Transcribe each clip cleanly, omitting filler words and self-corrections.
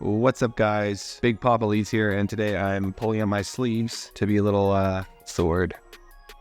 What's up, guys? Big Papa Leeds here, and today I'm pulling out my sleeves to be a little,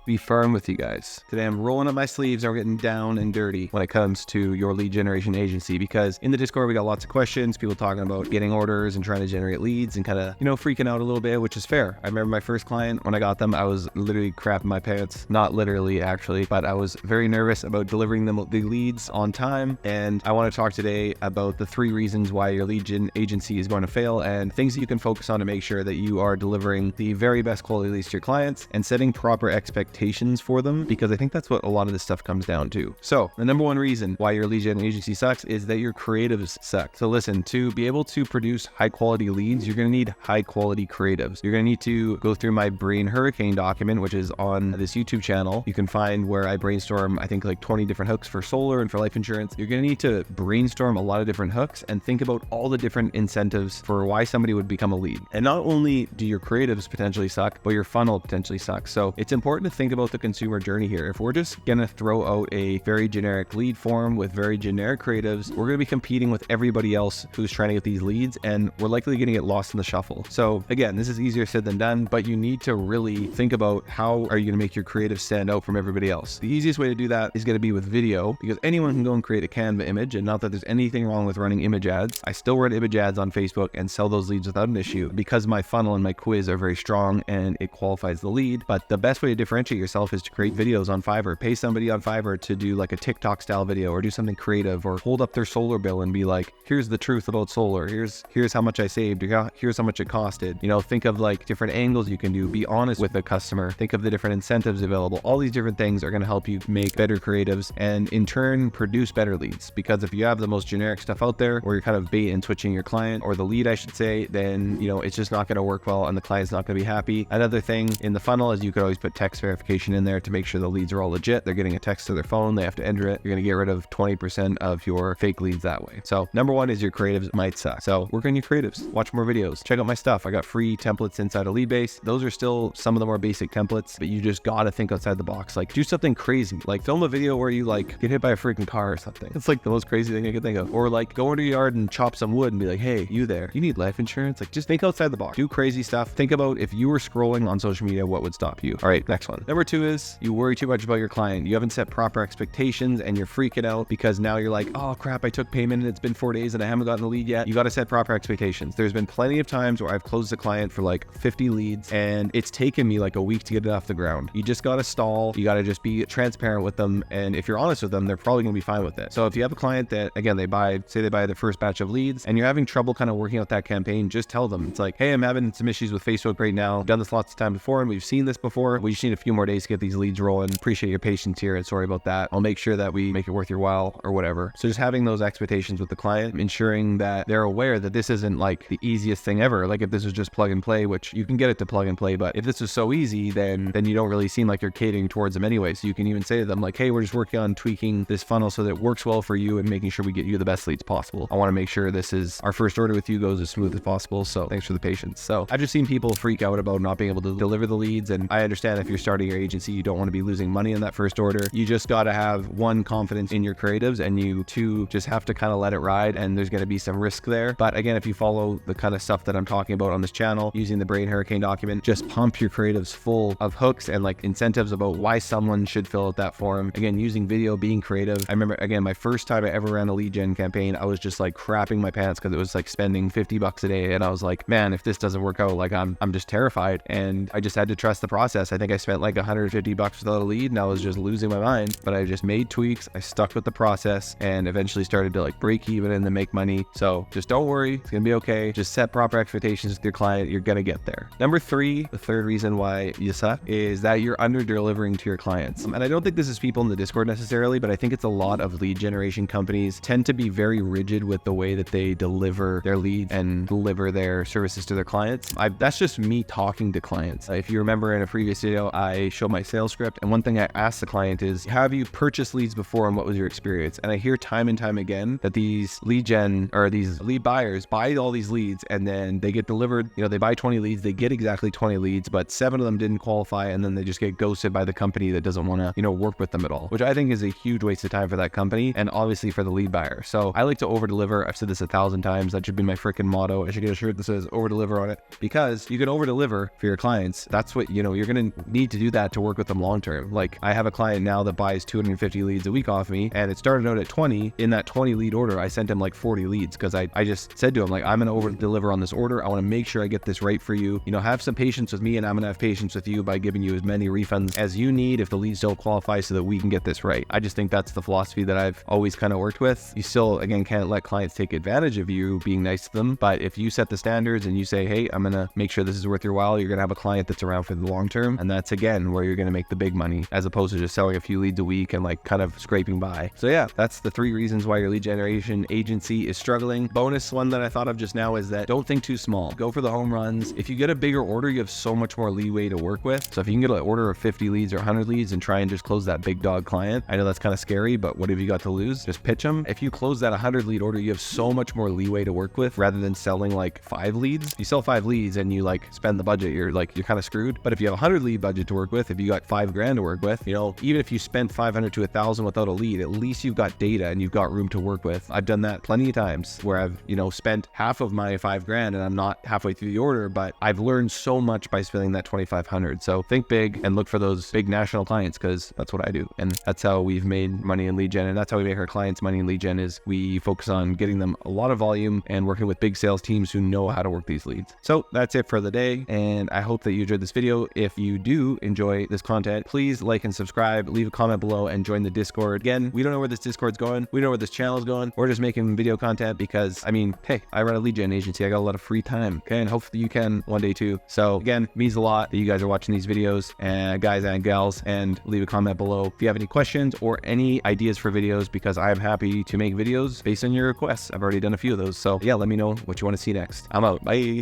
be firm with you guys. Today I'm rolling up my sleeves and we're getting down and dirty when it comes to your lead generation agency, because in the Discord we got lots of questions, people talking about getting orders and trying to generate leads and kind of, freaking out a little bit, which is fair. I remember my first client, when I got them, I was literally crapping my pants. Not literally, actually, but I was very nervous about delivering them the leads on time. And I want to talk today about the 3 reasons why your lead gen agency is going to fail and things that you can focus on to make sure that you are delivering the very best quality leads to your clients and setting proper expectations for them, because I think that's what a lot of this stuff comes down to. So the number 1 reason why your lead gen agency sucks is that your creatives suck. So listen, to be able to produce high quality leads, you're going to need high quality creatives. You're going to need to go through my brain hurricane document, which is on this YouTube channel. You can find where I brainstorm, I think, like 20 different hooks for solar and for life insurance. You're going to need to brainstorm a lot of different hooks and think about all the different incentives for why somebody would become a lead. And not only do your creatives potentially suck, but your funnel potentially sucks. So it's important to think about the consumer journey here. If we're just gonna throw out a very generic lead form with very generic creatives, we're gonna be competing with everybody else who's trying to get these leads, and we're likely gonna get lost in the shuffle. So again, this is easier said than done, but you need to really think about how are you gonna make your creative stand out from everybody else. The easiest way to do that is gonna be with video, because anyone can go and create a Canva image, and not that there's anything wrong with running image ads. I still run image ads on Facebook and sell those leads without an issue, because my funnel and my quiz are very strong and it qualifies the lead. But the best way to differentiate yourself is to create videos on Fiverr. Pay somebody on Fiverr to do like a TikTok style video or do something creative, or hold up their solar bill and be like, here's the truth about solar. Here's how much I saved. Here's how much it costed. Think of like different angles you can do. Be honest with the customer. Think of the different incentives available. All these different things are going to help you make better creatives and in turn produce better leads. Because if you have the most generic stuff out there, or you're kind of bait and switching your client, or the lead I should say, then it's just not going to work well and the client's not going to be happy. Another thing in the funnel is you could always put text verification in there to make sure the leads are all legit. They're getting a text to their phone, they have to enter it. You're going to get rid of 20% of your fake leads that way. So number 1 is your creatives might suck. So work on your creatives, watch more videos, check out my stuff. I got free templates inside of Leadbase. Those are still some of the more basic templates, but you just got to think outside the box. Like, do something crazy, like film a video where you like get hit by a freaking car or something. It's like the most crazy thing I could think of. Or like go into your yard and chop some wood and be like, hey, you there, you need life insurance? Like, just think outside the box, do crazy stuff. Think about if you were scrolling on social media, what would stop you? All right, next one. Number 2 is you worry too much about your client. You haven't set proper expectations and you're freaking out because now you're like, oh crap, I took payment and it's been 4 days and I haven't gotten the lead yet. You got to set proper expectations. There's been plenty of times where I've closed a client for like 50 leads and it's taken me like a week to get it off the ground. You just got to stall. You got to just be transparent with them. And if you're honest with them, they're probably going to be fine with it. So if you have a client that, again, they buy the first batch of leads and you're having trouble kind of working out that campaign, just tell them. It's like, hey, I'm having some issues with Facebook right now. I've done this lots of time before and we've seen this before. We just need a few more days to get these leads rolling. Appreciate your patience here and sorry about that. I'll make sure that we make it worth your while or whatever. So just having those expectations with the client, ensuring that they're aware that this isn't like the easiest thing ever. Like if this was just plug and play, which you can get it to plug and play, but if this was so easy, then you don't really seem like you're catering towards them anyway. So you can even say to them like, hey, we're just working on tweaking this funnel so that it works well for you and making sure we get you the best leads possible. I want to make sure this is our first order with you goes as smooth as possible. So thanks for the patience. So I've just seen people freak out about not being able to deliver the leads. And I understand if you're starting your agency, you don't want to be losing money in that first order. You just got to have 1, confidence in your creatives, and you 2, just have to kind of let it ride, and there's going to be some risk there. But again, if you follow the kind of stuff that I'm talking about on this channel using the brain hurricane document, just pump your creatives full of hooks and like incentives about why someone should fill out that form. Again, using video, being creative. I remember, again, my first time I ever ran a lead gen campaign, I was just like crapping my pants because it was like spending $50 a day, and I was like, man, if this doesn't work out, like I'm just terrified. And I just had to trust the process. I think I spent like $150 without a lead and I was just losing my mind, but I just made tweaks. I stuck with the process and eventually started to like break even and then make money. So just don't worry, it's gonna be okay. Just set proper expectations with your client. You're gonna get there. Number 3, the 3rd reason why you suck is that you're under delivering to your clients. And I don't think this is people in the Discord necessarily, but I think it's a lot of lead generation companies tend to be very rigid with the way that they deliver their leads and deliver their services to their clients. That's just me talking to clients. If you remember in a previous video, I I show my sales script. And one thing I ask the client is, have you purchased leads before and what was your experience? And I hear time and time again that these lead gen or these lead buyers buy all these leads and then they get delivered, they buy 20 leads, they get exactly 20 leads, but 7 of them didn't qualify, and then they just get ghosted by the company that doesn't want to, work with them at all, which I think is a huge waste of time for that company and obviously for the lead buyer. So I like to over deliver. I've said this 1,000 times. That should be my freaking motto. I should get a shirt that says over deliver on it, because you can over deliver for your clients. That's what, you're going to need to do that to work with them long term. Like, I have a client now that buys 250 leads a week off me, and it started out at 20. In that 20 lead order, I sent him like 40 leads because I just said to him, like, I'm going to over deliver on this order. I want to make sure I get this right for you. Have some patience with me, and I'm going to have patience with you by giving you as many refunds as you need if the leads don't qualify, so that we can get this right. I just think that's the philosophy that I've always kind of worked with. You still, again, can't let clients take advantage of you being nice to them, but if you set the standards and you say, hey, I'm going to make sure this is worth your while, you're going to have a client that's around for the long term. And that's, again, where you're going to make the big money, as opposed to just selling a few leads a week and like kind of scraping by. So yeah, that's the 3 reasons why your lead generation agency is struggling. Bonus one that I thought of just now is that don't think too small. Go for the home runs. If you get a bigger order, you have so much more leeway to work with. So if you can get an order of 50 leads or 100 leads and try and just close that big dog client, I know that's kind of scary, but what have you got to lose? Just pitch them. If you close that 100 lead order, you have so much more leeway to work with rather than selling like 5 leads. You sell 5 leads and you like spend the budget, you're kind of screwed. But if you have a 100 lead budget to work with, if you got $5,000 to work with, even if you spent 500 to 1,000 without a lead, at least you've got data and you've got room to work with. I've done that plenty of times where I've, spent half of my $5,000 and I'm not halfway through the order, but I've learned so much by spending that 2,500. So think big and look for those big national clients, because that's what I do. And that's how we've made money in lead gen. And that's how we make our clients money in lead gen, is we focus on getting them a lot of volume and working with big sales teams who know how to work these leads. So that's it for the day. And I hope that you enjoyed this video. If you do enjoy this content, please like and subscribe, leave a comment below, and join the Discord. Again, we don't know where this Discord's going. We don't know where this channel is going. We're just making video content because, hey, I run a lead gen agency. I got a lot of free time. Okay. And hopefully you can one day too. So again, it means a lot that you guys are watching these videos, and guys and gals, and leave a comment below if you have any questions or any ideas for videos, because I am happy to make videos based on your requests. I've already done a few of those. So yeah, let me know what you want to see next. I'm out. Bye.